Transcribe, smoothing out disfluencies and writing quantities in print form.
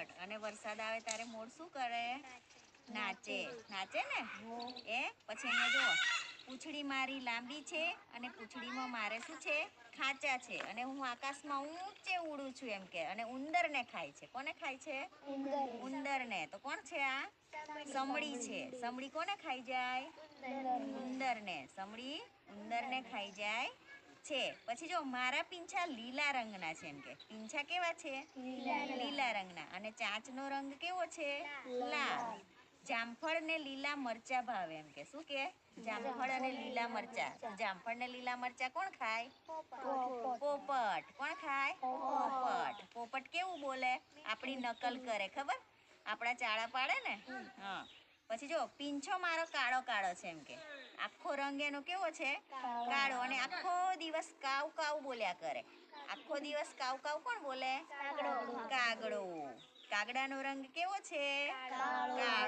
પોપટ અને વરસાદ આવે ત્યારે મોર શું કરે? નાચે. નાચે ને એ પછી અહીંયા જો પૂંછડી મારી લાંબી છે અને પૂંછડીમાં મારે શું છે? ખાંચા છે અને હું આકાશમાં ઊંચે ઉડું છું એમ કે અને ઉંદરને ખાય છે. કોને ખાય છે? ઉંદરને. તો કોણ છે આ? સમડી છે. સમડી કોને ખાઈ જાય? ઉંદરને. સમડી ઉંદરને ખાઈ જાય છે. પછી જો મારા પીંછા લીલા રંગના છે એમ કે. પીંછા કેવા છે? લીલા રંગના. અને ચાંચનો રંગ કેવો છે? લાલ. જામફળ ને લીલા મરચા ભાવે એમ કે. શું કે? જામફળ અને લીલા મરચા. જામફળ ને લીલા મરચા કોણ ખાય? પોપટ. કોણ ખાય? પોપટ. પોપટ કેવું બોલે? આપણી નકલ કરે. ખબર? આપણા ચાળા પાડે ને. હા. પછી જો પીંછો મારો કાળો કાળો છે એમ કે. આખો રંગ એનો કેવો છે? કાળો. અને આખો દિવસ કાવ કાવ બોલ્યા કરે. આખો દિવસ કાવ કાવ કોણ બોલે? કાગડો. કાગડાનો રંગ કેવો છે? કાળો.